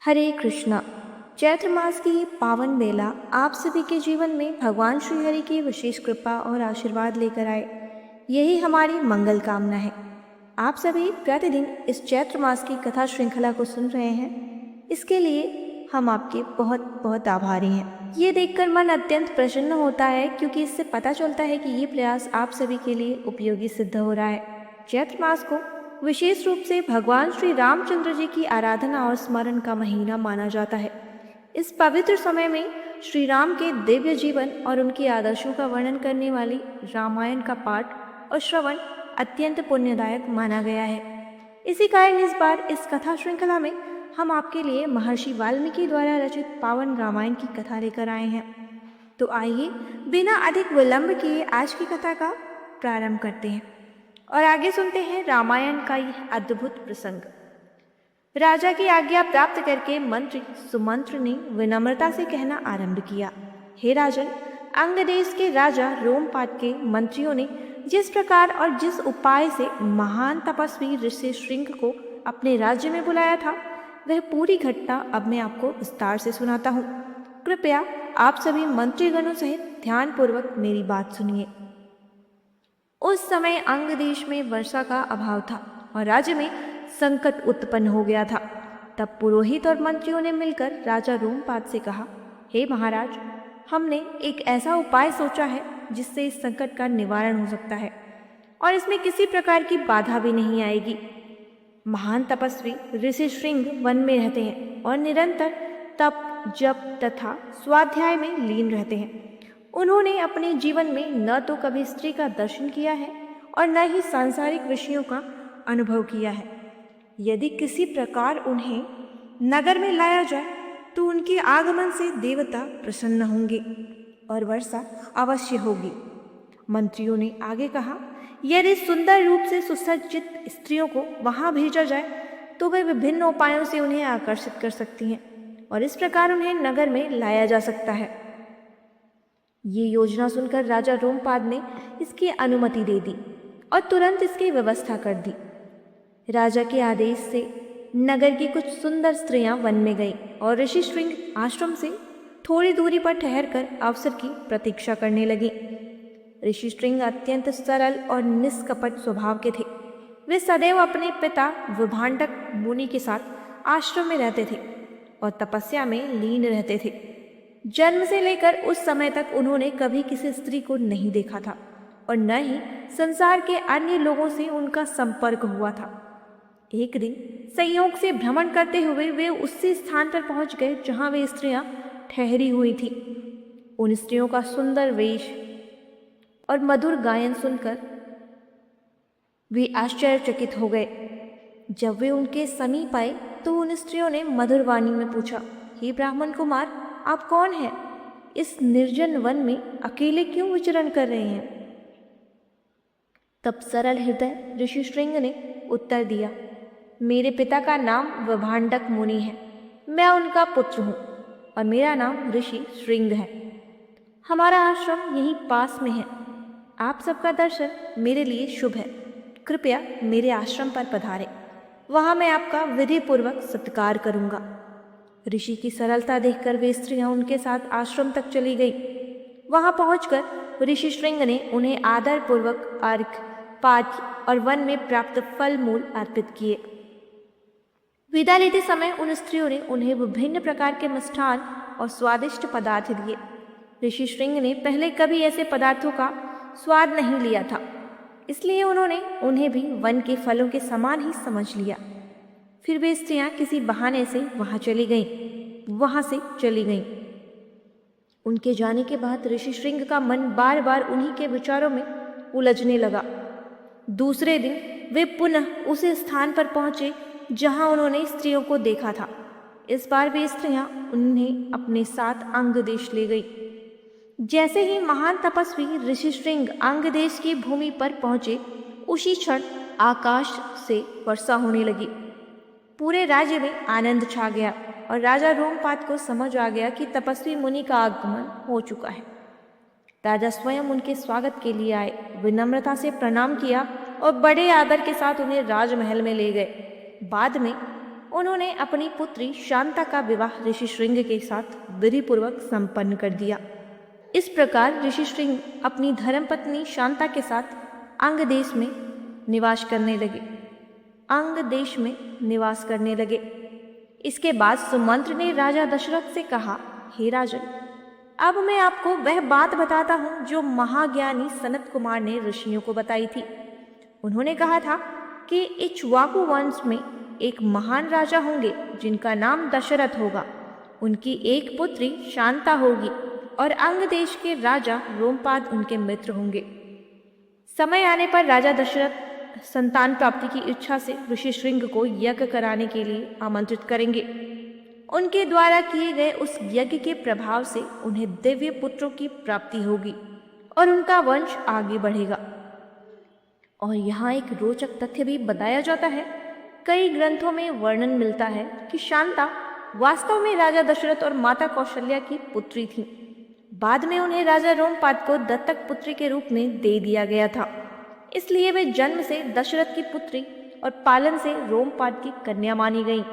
हरे कृष्णा। चैत्र मास की ये पावन बेला आप सभी के जीवन में भगवान श्री हरि की विशेष कृपा और आशीर्वाद लेकर आए, यही हमारी मंगल कामना है। आप सभी प्रतिदिन इस चैत्र मास की कथा श्रृंखला को सुन रहे हैं, इसके लिए हम आपके बहुत बहुत आभारी हैं। ये देखकर मन अत्यंत प्रसन्न होता है, क्योंकि इससे पता चलता है कि ये प्रयास आप सभी के लिए उपयोगी सिद्ध हो रहा है। चैत्र मास को विशेष रूप से भगवान श्री रामचंद्र जी की आराधना और स्मरण का महीना माना जाता है। इस पवित्र समय में श्री राम के दिव्य जीवन और उनके आदर्शों का वर्णन करने वाली रामायण का पाठ और श्रवण अत्यंत पुण्यदायक माना गया है। इसी कारण इस बार इस कथा श्रृंखला में हम आपके लिए महर्षि वाल्मीकि द्वारा रचित पावन रामायण की कथा लेकर आए हैं। तो आइए बिना अधिक विलंब किए आज की कथा का प्रारंभ करते हैं और आगे सुनते हैं रामायण का यह अद्भुत प्रसंग। राजा की आज्ञा प्राप्त करके मंत्री सुमंत्र ने विनम्रता से कहना आरंभ किया, हे राजन, अंग देश के राजा रोमपाद के मंत्रियों ने जिस प्रकार और जिस उपाय से महान तपस्वी ऋषि श्रृंग को अपने राज्य में बुलाया था, वह पूरी घटना अब मैं आपको विस्तार से सुनाता हूँ। कृपया आप सभी मंत्रीगणों सहित ध्यानपूर्वक मेरी बात सुनिए। उस समय अंग देश में वर्षा का अभाव था और राज्य में संकट उत्पन्न हो गया था। तब पुरोहित और मंत्रियों ने मिलकर राजा रोमपाद से कहा, हे महाराज, हमने एक ऐसा उपाय सोचा है जिससे इस संकट का निवारण हो सकता है और इसमें किसी प्रकार की बाधा भी नहीं आएगी। महान तपस्वी ऋषि श्रृंग वन में रहते हैं और निरंतर तप, जप तथा स्वाध्याय में लीन रहते हैं। उन्होंने अपने जीवन में न तो कभी स्त्री का दर्शन किया है और न ही सांसारिक विषयों का अनुभव किया है। यदि किसी प्रकार उन्हें नगर में लाया जाए तो उनके आगमन से देवता प्रसन्न होंगे और वर्षा अवश्य होगी। मंत्रियों ने आगे कहा, यदि सुंदर रूप से सुसज्जित स्त्रियों को वहां भेजा जाए तो वे विभिन्न उपायों से उन्हें आकर्षित कर सकती हैं और इस प्रकार उन्हें नगर में लाया जा सकता है। ये योजना सुनकर राजा रोमपाद ने इसकी अनुमति दे दी और तुरंत इसकी व्यवस्था कर दी। राजा के आदेश से नगर की कुछ सुंदर स्त्रियां वन में गईं और ऋषि श्रृंग आश्रम से थोड़ी दूरी पर ठहरकर अवसर की प्रतीक्षा करने लगी। ऋषि श्रृंग अत्यंत सरल और निष्कपट स्वभाव के थे। वे सदैव अपने पिता विभांडक मुनि के साथ आश्रम में रहते थे और तपस्या में लीन रहते थे। जन्म से लेकर उस समय तक उन्होंने कभी किसी स्त्री को नहीं देखा था और न ही संसार के अन्य लोगों से उनका संपर्क हुआ था। एक दिन संयोग से भ्रमण करते हुए वे उसी स्थान पर पहुंच गए जहां वे स्त्रियां ठहरी हुई थी। उन स्त्रियों का सुंदर वेश और मधुर गायन सुनकर वे आश्चर्यचकित हो गए। जब वे उनके समीप आए तो उन स्त्रियों ने मधुर वाणी में पूछा, हे ब्राह्मण कुमार, आप कौन हैं? इस निर्जन वन में अकेले क्यों विचरण कर रहे हैं? तब सरल हृदय ऋषि श्रृंग ने उत्तर दिया, मेरे पिता का नाम विभांडक मुनि है। मैं उनका पुत्र हूँ और मेरा नाम ऋषि श्रृंग है। हमारा आश्रम यहीं पास में है। आप सबका दर्शन मेरे लिए शुभ है। कृपया मेरे आश्रम पर पधारें। वहाँ मैं आपका विधि पूर्वक सत्कार करूँगा। ऋषि की सरलता देखकर वे स्त्रियां उनके साथ आश्रम तक चली गई। वहां पहुंचकर ऋषि श्रृंग ने उन्हें आदर पूर्वक अर्घ्य, पाद्य और वन में प्राप्त फल मूल अर्पित किए। विदा लेते समय उन स्त्रियों ने उन्हें विभिन्न प्रकार के मिष्ठान और स्वादिष्ट पदार्थ दिए। ऋषि श्रृंग ने पहले कभी ऐसे पदार्थों का स्वाद नहीं लिया था, इसलिए उन्होंने उन्हें भी वन के फलों के समान ही समझ लिया। फिर वे स्त्रियां किसी बहाने से वहां से चली गईं। उनके जाने के बाद ऋषि श्रृंग का मन बार बार उन्हीं के विचारों में उलझने लगा। दूसरे दिन वे पुनः उस स्थान पर पहुंचे जहां उन्होंने स्त्रियों को देखा था। इस बार वे स्त्रियां उन्हें अपने साथ अंग देश ले गई। जैसे ही महान तपस्वी ऋषि श्रृंग अंग देश की भूमि पर पहुंचे, उसी क्षण आकाश से वर्षा होने लगी। पूरे राज्य में आनंद छा गया और राजा रोमपाद को समझ आ गया कि तपस्वी मुनि का आगमन हो चुका है। राजा स्वयं उनके स्वागत के लिए आए, विनम्रता से प्रणाम किया और बड़े आदर के साथ उन्हें राजमहल में ले गए। बाद में उन्होंने अपनी पुत्री शांता का विवाह ऋषि श्रृंग के साथ विधिपूर्वक संपन्न कर दिया। इस प्रकार ऋषि श्रृंग अपनी धर्मपत्नी शांता के साथ अंग देश में निवास करने लगे। इसके बाद सुमंत्र ने राजा दशरथ से कहा, हे राजन, अब मैं आपको वह बात बताता हूँ जो महाज्ञानी सनत कुमार ने ऋषियों को बताई थी। उन्होंने कहा था कि इक्ष्वाकु वंश में एक महान राजा होंगे जिनका नाम दशरथ होगा। उनकी एक पुत्री शांता होगी और अंग देश के राजा रोमपाद उनके मित्र होंगे। समय आने पर राजा दशरथ संतान प्राप्ति की इच्छा से ऋषि श्रृंग को यज्ञ कराने के लिए आमंत्रित करेंगे। उनके द्वारा किए गए उस यज्ञ के प्रभाव से उन्हें दिव्य पुत्रों की प्राप्ति होगी और उनका वंश आगे बढ़ेगा। और यहाँ एक रोचक तथ्य भी बताया जाता है। कई ग्रंथों में वर्णन मिलता है कि शांता वास्तव में राजा दशरथ और माता कौशल्या की पुत्री थी। बाद में उन्हें राजा रोमपाद को दत्तक पुत्री के रूप में दे दिया गया था, इसलिए वे जन्म से दशरथ की पुत्री और पालन से रोमपाद की कन्या मानी गईं।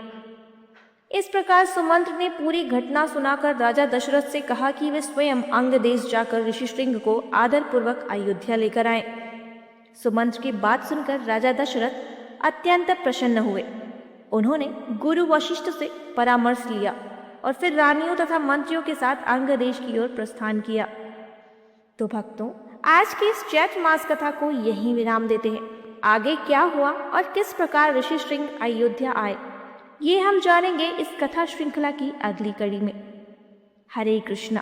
इस प्रकार सुमंत्र ने पूरी घटना सुनाकर राजा दशरथ से कहा कि वे स्वयं अंग देश जाकर ऋषि श्रृंग को आदरपूर्वक अयोध्या लेकर आए। सुमंत्र की बात सुनकर राजा दशरथ अत्यंत प्रसन्न हुए। उन्होंने गुरु वशिष्ठ से परामर्श लिया और फिर रानियों तथा मंत्रियों के साथ अंग देश की ओर प्रस्थान किया। तो भक्तों, आज की इस चैत्र मास कथा को यहीं विराम देते हैं। आगे क्या हुआ और किस प्रकार ऋषि श्रृंग अयोध्या आए, ये हम जानेंगे इस कथा श्रृंखला की अगली कड़ी में। हरे कृष्णा।